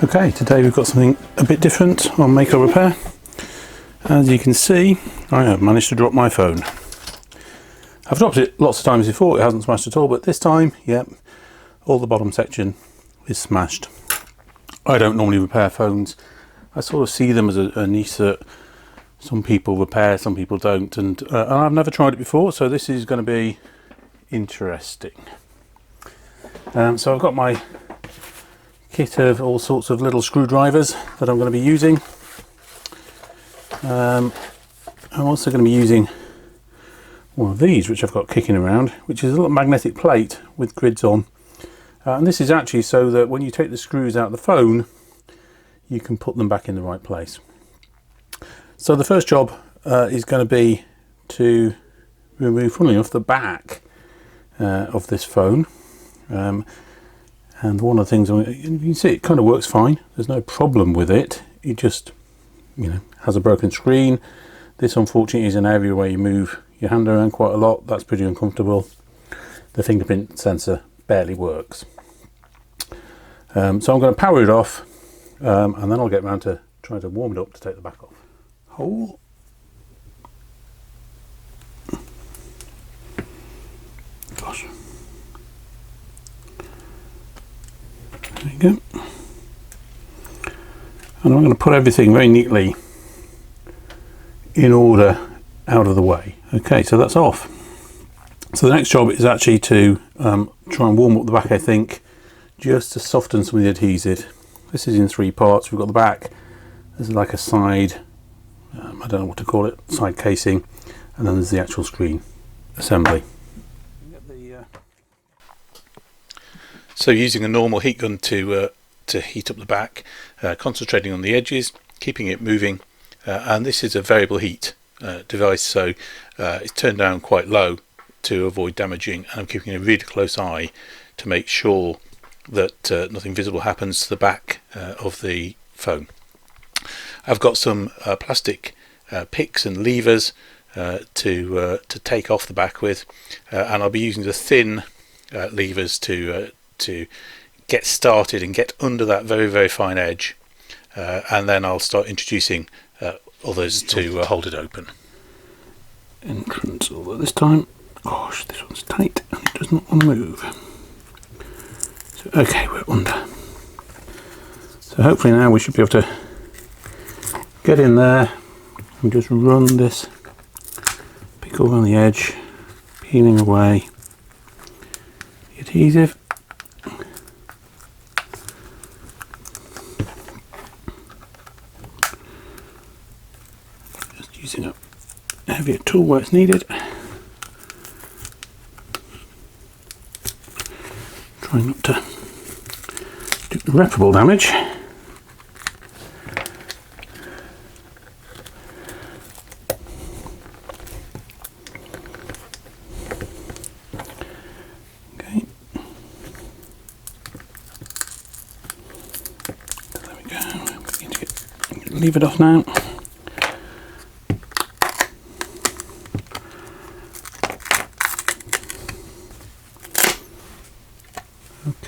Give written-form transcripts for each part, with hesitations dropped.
Okay, today we've got something a bit different on Make or Repair. As you can see, I have managed to drop my phone. I've dropped it lots of times before, it hasn't smashed at all, but this time, yep, all the bottom section is smashed. I don't normally repair phones. I sort of see them as a niche that some people repair, some people don't, and I've never tried it before, so this is going to be interesting. So I've got my kit of all sorts of little screwdrivers that I'm going to be using. I'm also going to be using one of these which I've got kicking around, which is a little magnetic plate with grids on, and this is actually so that when you take the screws out of the phone you can put them back in the right place. So the first job is going to be to remove, funnily enough, the back of this phone. And one of the things, you can see it kind of works fine, there's no problem with it, it just, you know, has a broken screen. This unfortunately is an area where you move your hand around quite a lot, that's pretty uncomfortable. The fingerprint sensor barely works. So I'm going to power it off, and then I'll get around to trying to warm it up to take the back off. Hole. Gosh. There you go. And I'm going to put everything very neatly in order out of the way. Okay, so that's off. So the next job is actually to try and warm up the back, I think, just to soften some of the adhesive. This is in three parts. We've got the back, there's like a side, I don't know what to call it, side casing, and then there's the actual screen assembly. So using a normal heat gun to heat up the back, concentrating on the edges, keeping it moving, and this is a variable heat device, so it's turned down quite low to avoid damaging, and I'm keeping a really close eye to make sure that nothing visible happens to the back of the phone. I've got some plastic picks and levers to take off the back with, and I'll be using the thin levers to get started and get under that very, very fine edge, and then I'll start introducing others to hold it open. Entrance, although this time, gosh, this one's tight and it does not want to move. So, okay, we're under. So hopefully now we should be able to get in there and just run this pick around the edge, peeling away the adhesive. Just using a heavier tool where it's needed. Trying not to do irreparable damage. Okay. There we go. We need to leave it off now.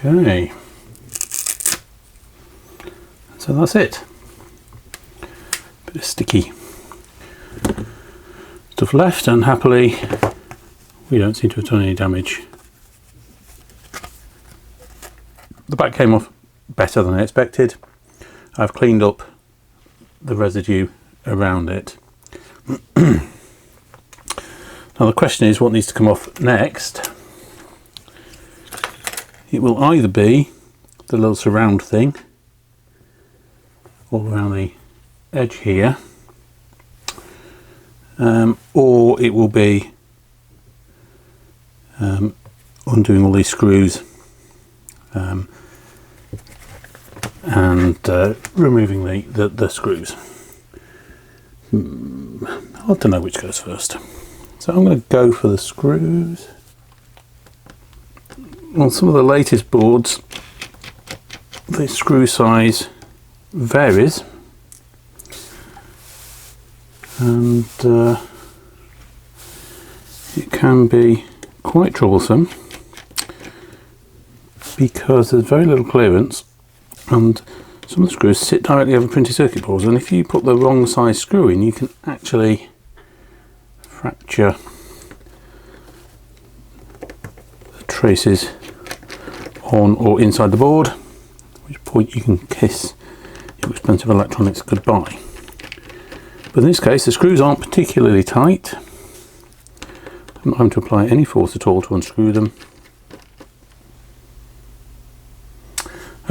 Okay, so that's it. Bit of sticky stuff left, and happily we don't seem to have done any damage. The back came off better than I expected. I've cleaned up the residue around it. Now the question is, what needs to come off next? It will either be the little surround thing all around the edge here, or it will be undoing all these screws and removing the screws. I don't know which goes first, so I'm going to go for the screws. On some of the latest boards, the screw size varies, and it can be quite troublesome because there's very little clearance, and Some of the screws sit directly over printed circuit boards, and if you put the wrong size screw in, you can actually fracture the traces on or inside the board, at which point you can kiss your expensive electronics goodbye. But in this case, the screws aren't particularly tight. I'm not having to apply any force at all to unscrew them.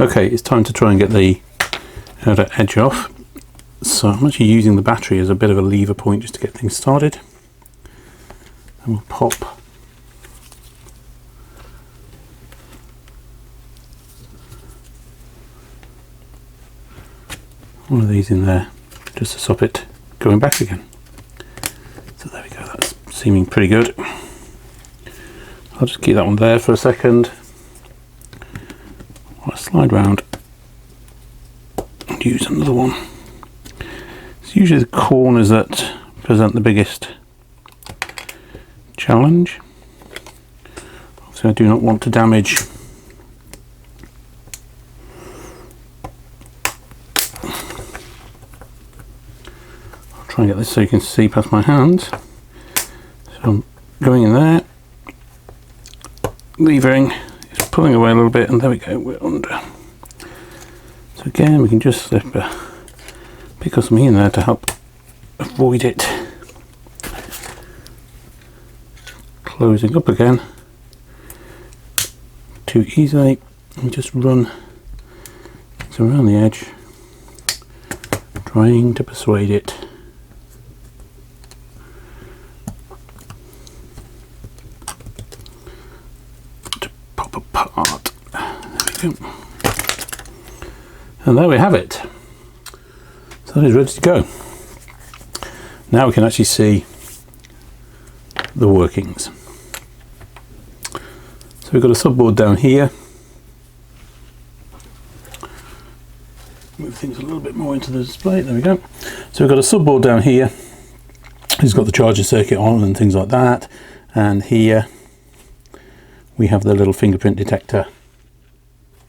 Okay, it's time to try and get the outer edge off. So I'm actually using the battery as a bit of a lever point just to get things started. And we'll pop one of these in there just to stop it going back again. So there we go, that's seeming pretty good. I'll just keep that one there for a second. I'll slide round and use another one. It's usually the corners that present the biggest challenge. So I do not want to damage try and get this so you can see past my hands. So I'm going in there, levering, it's pulling away a little bit, and there we go, we're under. So again, we can just slip pick up something in there to help avoid it closing up again too easily, and just run it around the edge, trying to persuade it apart. There we go. And there we have it. So that is ready to go. Now we can actually see the workings. So we've got a subboard down here. Move things a little bit more into the display. There we go. So we've got a subboard down here. It's got the charging circuit on and things like that. And here we have the little fingerprint detector.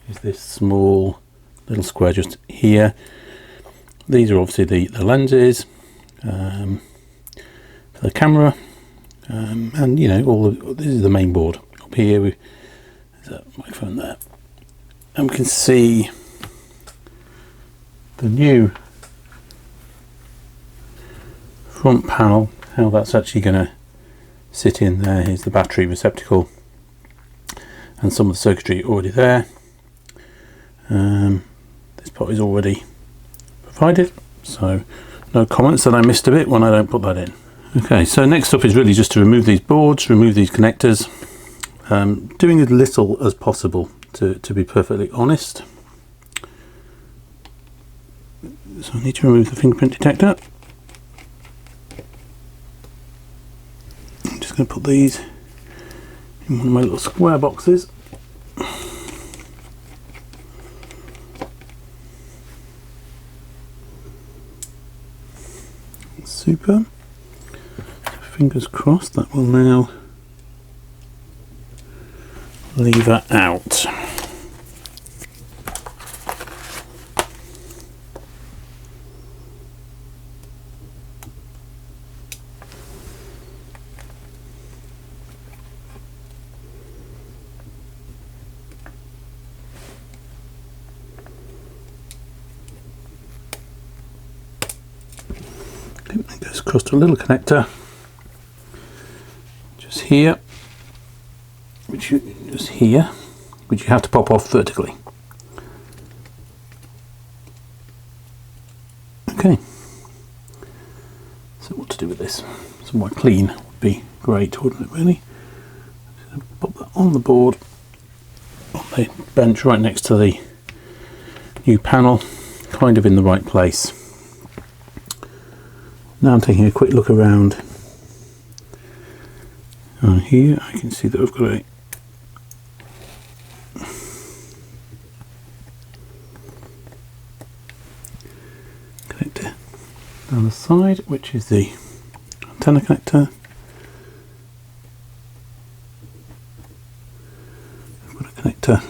Is this small little square just here. These are obviously the lenses for the camera, and you know, this is the main board. Up here there's a microphone there, and we can see the new front panel, how that's actually going to sit in there. Here's the battery receptacle and some of the circuitry already there. This part is already provided, so no comments that I missed a bit when I don't put that in. Okay, so next up is really just to remove these boards, remove these connectors, doing as little as possible to be perfectly honest. So I need to remove the fingerprint detector. I'm just going to put these in one of my little square boxes. Super. Fingers crossed that will now lever out. It goes across to a little connector just here, which you have to pop off vertically. Okay, so what to do with this? Somewhat clean would be great, wouldn't it really? Just pop that on the board, on the bench right next to the new panel, kind of in the right place. Now I'm taking a quick look around. On here I can see that I've got a connector down the side, which is the antenna connector. I've got a connector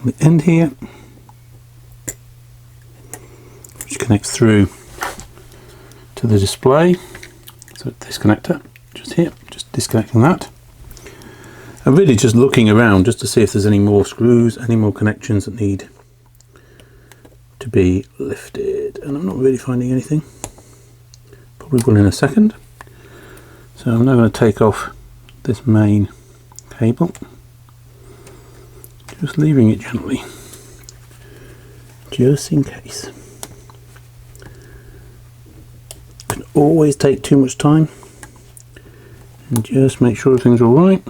on the end here, which connects through to the display. So this connector just here, just disconnecting that. I'm really just looking around just to see if there's any more screws, any more connections that need to be lifted, and I'm not really finding anything. Probably will in a second. So I'm now going to take off this main cable, just leaving it gently, just in case. Can always take too much time, and just make sure everything's all right.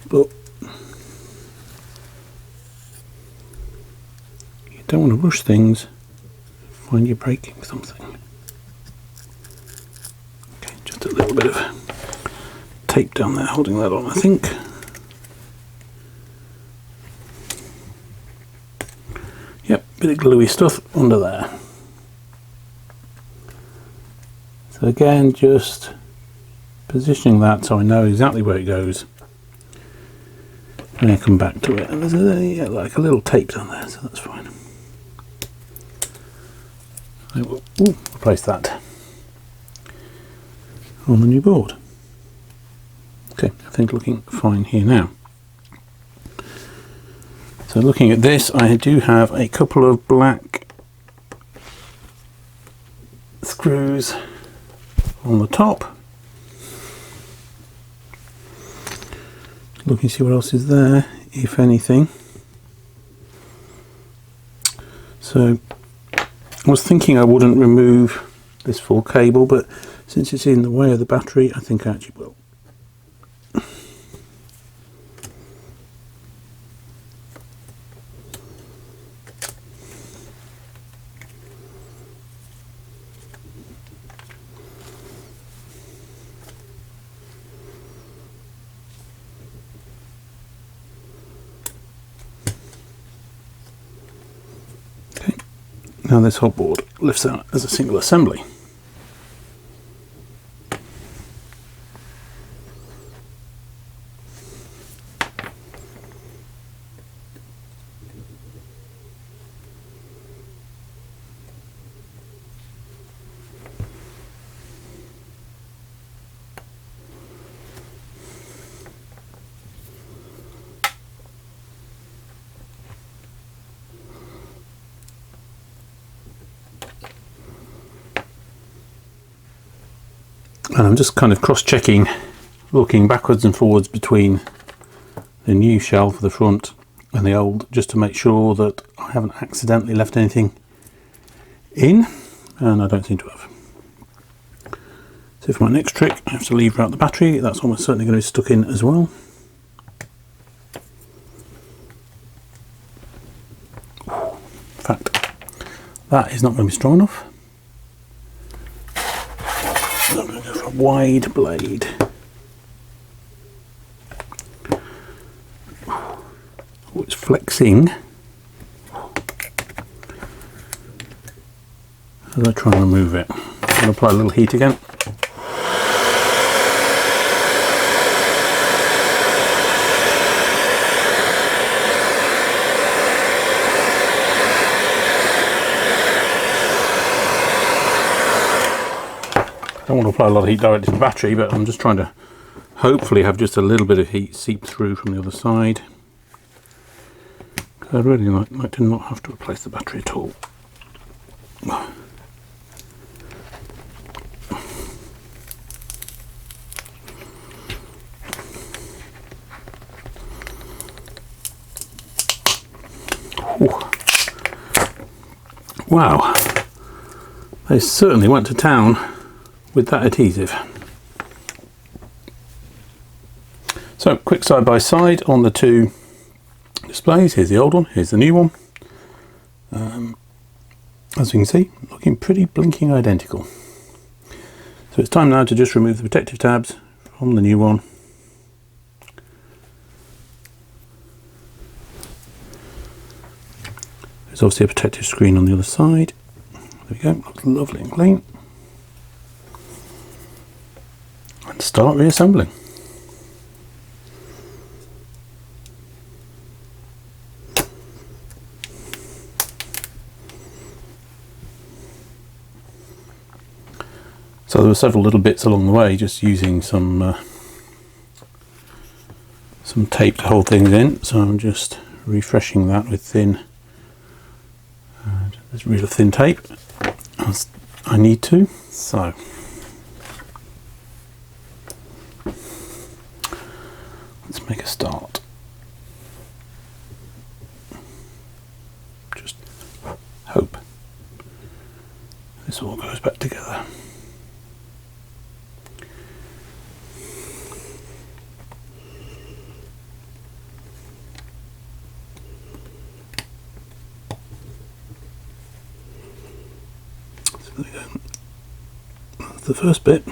But you don't want to rush things, find you're breaking something. Okay, just a little bit of tape down there holding that on, I think. Yep, bit of gluey stuff under there. So again, just positioning that so I know exactly where it goes. And I come back to it, and there's like a little tape down there, so that's fine. I will replace that on the new board. Okay, I think looking fine here now. So looking at this, I do have a couple of black screws on the top. Looking to see what else is there, if anything. So I was thinking I wouldn't remove this full cable, but since it's in the way of the battery, I think I actually will. Now this whole board lifts out as a single assembly. And I'm just kind of cross-checking, looking backwards and forwards between the new shell for the front and the old, just to make sure that I haven't accidentally left anything in, and I don't seem to have. So for my next trick, I have to lever out the battery. That's almost certainly going to be stuck in as well. In fact, that is not going to be strong enough. I'm going to go for a wide blade. Oh, it's flexing as I try and remove it. I'm going to apply a little heat again. I don't want to apply a lot of heat directly to the battery, but I'm just trying to hopefully have just a little bit of heat seep through from the other side. I'd really like to not have to replace the battery at all. Ooh. Wow, they certainly went to town with that adhesive. So quick side by side on the two displays. Here's the old one, here's the new one. As you can see, looking pretty blinking identical. So it's time now to just remove the protective tabs from the new one. There's obviously a protective screen on the other side. There we go, looks lovely and clean. start reassembling. So there were several little bits along the way, just using some tape to hold things in. So I'm just refreshing that with thin, this real thin tape as I need to. So let's make a start. Just hope this all goes back together. That's the first bit.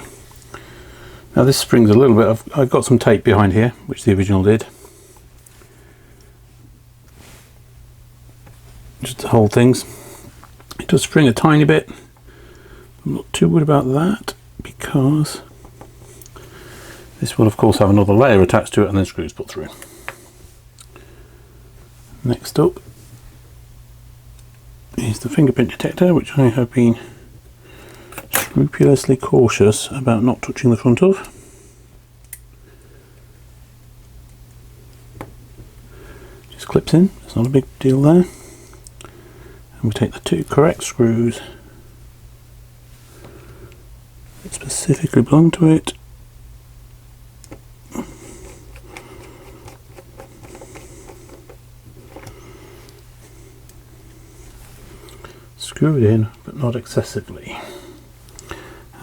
Now this spring's a little bit, I've got some tape behind here, which the original did, just to hold things. It does spring a tiny bit. I'm not too worried about that, because this will of course have another layer attached to it and then screws put through. Next up is the fingerprint detector, which I have been scrupulously cautious about not touching the front of. Just clips in, it's not a big deal there. And we take the two correct screws that specifically belong to it, screw it in, but not excessively.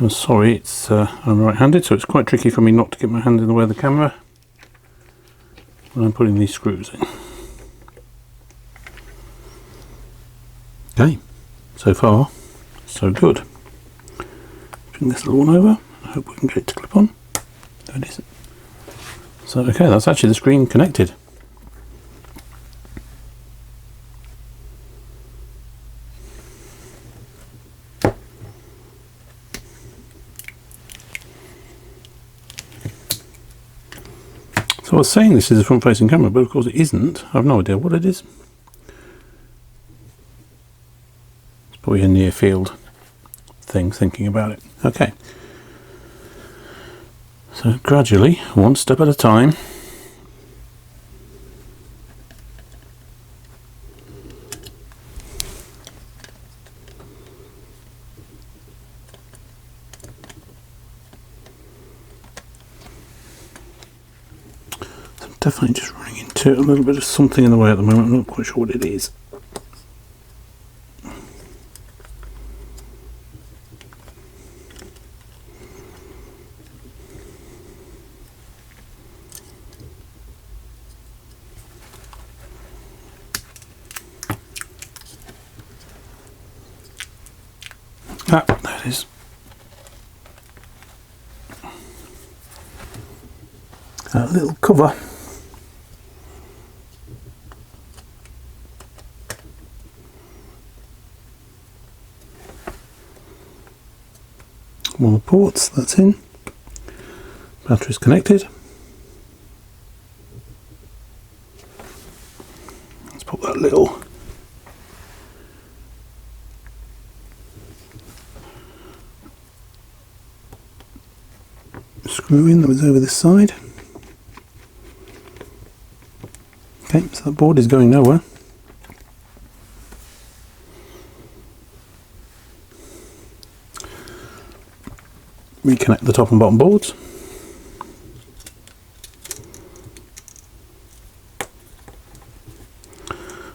I'm sorry, it's I'm right-handed, so it's quite tricky for me not to get my hand in the way of the camera when I'm putting these screws in. Okay, so far so good. Bring this little one over. I hope we can get it to clip on. There it is. So okay, that's actually the screen connected. So I was saying this is a front-facing camera, but of course it isn't. I have no idea what it is. It's probably a near-field thing, thinking about it. Okay. So gradually, one step at a time, definitely just running into a little bit of something in the way at the moment. I'm not quite sure what it is. Ah, there it is. A little cover. One of the ports, that's in. Battery's connected. Let's put that little screw in that was over this side. Okay, so that board is going nowhere. Reconnect the top and bottom boards.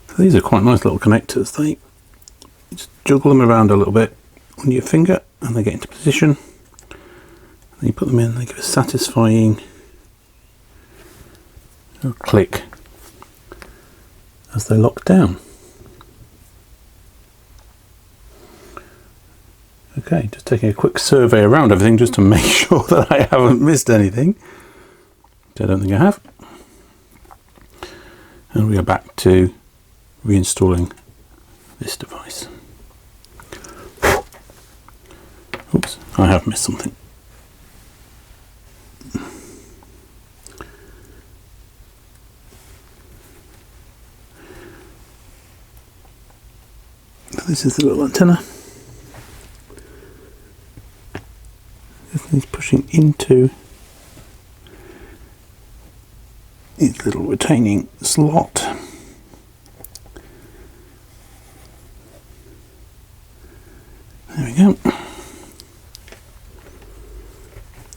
So these are quite nice little connectors. They just juggle them around a little bit on your finger and they get into position. Then you put them in, they give a satisfying little click as they lock down. Okay, just taking a quick survey around everything just to make sure that I haven't missed anything, which I don't think I have. And we are back to reinstalling this device. Oops, I have missed something. This is the little antenna. This thing's pushing into its little retaining slot. There we go.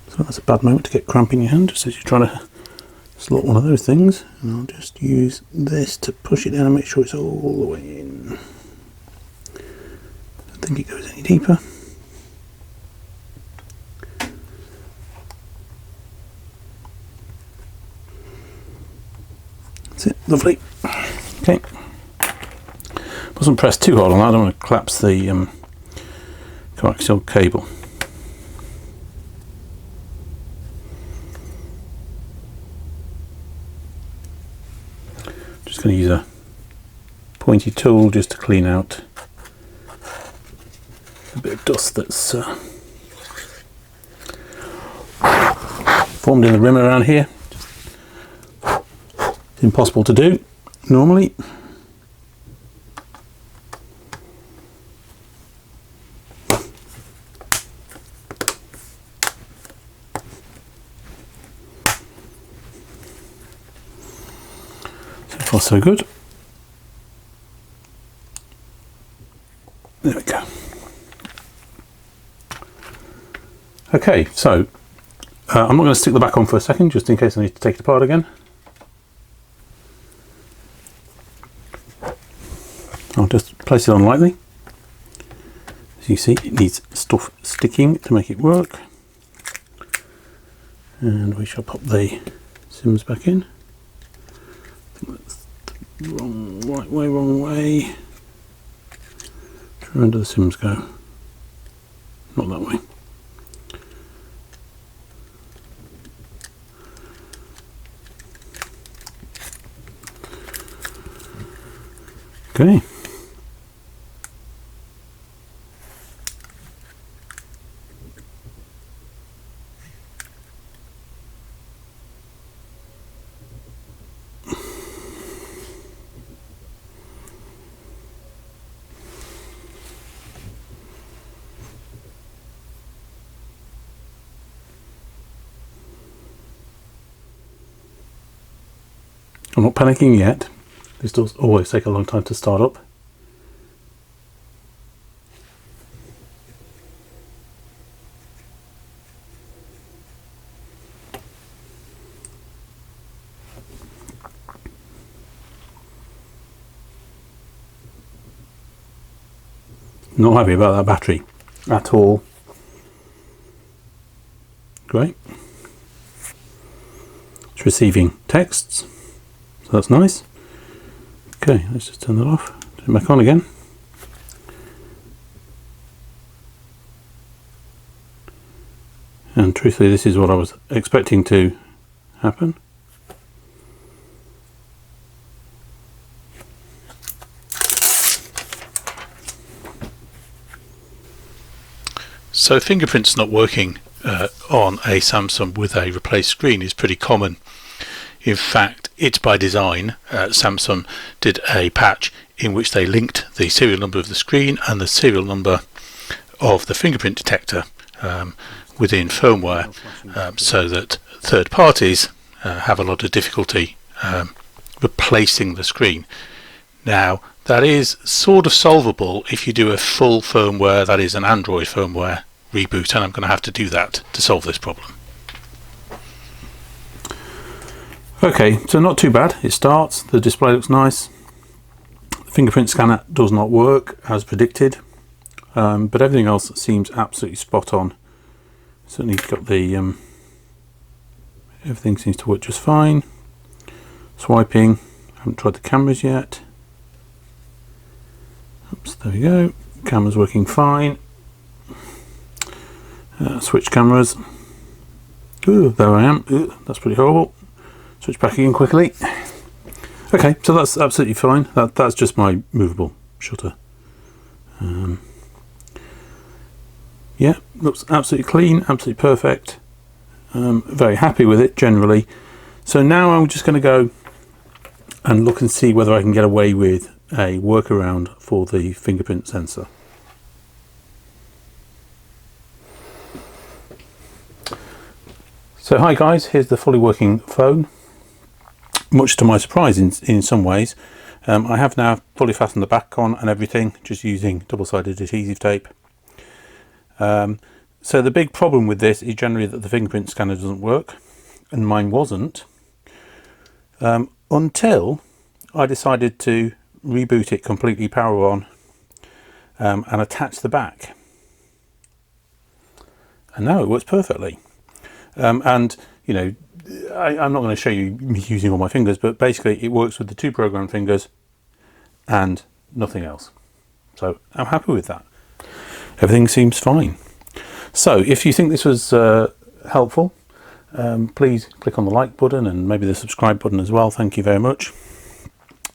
So that's a bad moment to get cramp in your hand, just as you're trying to slot one of those things. And I'll just use this to push it down and make sure it's all the way in. Don't think it goes any deeper. That's it, lovely. Okay. Mustn't press too hard on that, I don't want to collapse the coaxial cable. Just going to use a pointy tool just to clean out a bit of dust that's formed in the rim around here. It's impossible to do normally. So far so good. There we go. Okay, so I'm not going to stick the back on for a second, just in case I need to take it apart again. I'll just place it on lightly. As you see, it needs stuff sticking to make it work. And we shall pop the sims back in. I think that's the wrong way. Where do the sims go? Not that way. Okay. I'm not panicking yet. This does always take a long time to start up. Not happy about that battery at all. Great. It's receiving texts, so that's nice. Okay, let's just turn that off, turn it back on again. And truthfully, this is what I was expecting to happen. So fingerprints not working on a Samsung with a replaced screen is pretty common. In fact, it's by design. Samsung did a patch in which they linked the serial number of the screen and the serial number of the fingerprint detector within firmware, so that third parties have a lot of difficulty replacing the screen. Now, that is sort of solvable if you do a full firmware, that is an Android firmware reboot, and I'm going to have to do that to solve this problem. Okay, so not too bad. It starts, the display looks nice. The fingerprint scanner does not work as predicted, but everything else seems absolutely spot on. Certainly got the everything seems to work just fine. Swiping, I haven't tried the cameras yet. Oops, there we go. Camera's working fine. Switch cameras. Ooh, there I am. Ooh, that's pretty horrible. Switch back again quickly. Okay, so that's absolutely fine. That's just my movable shutter. Yeah, looks absolutely clean, absolutely perfect. Very happy with it generally. So now I'm just going to go and look and see whether I can get away with a workaround for the fingerprint sensor. So hi guys, here's the fully working phone. Much to my surprise in some ways, I have now fully fastened the back on and everything, just using double-sided adhesive tape. So the big problem with this is generally that the fingerprint scanner doesn't work, and mine wasn't, until I decided to reboot it completely power on and attach the back. And now it works perfectly. And you know, I'm not going to show you me using all my fingers, but basically it works with the 2 programmed fingers and nothing else. So I'm happy with that. Everything seems fine. So if you think this was helpful, please click on the like button and maybe the subscribe button as well. Thank you very much.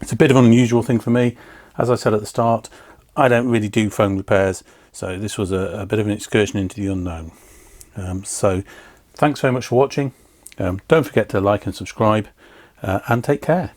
It's a bit of an unusual thing for me. As I said at the start, I don't really do phone repairs, so this was a bit of an excursion into the unknown. So thanks very much for watching. Don't forget to like and subscribe, and take care.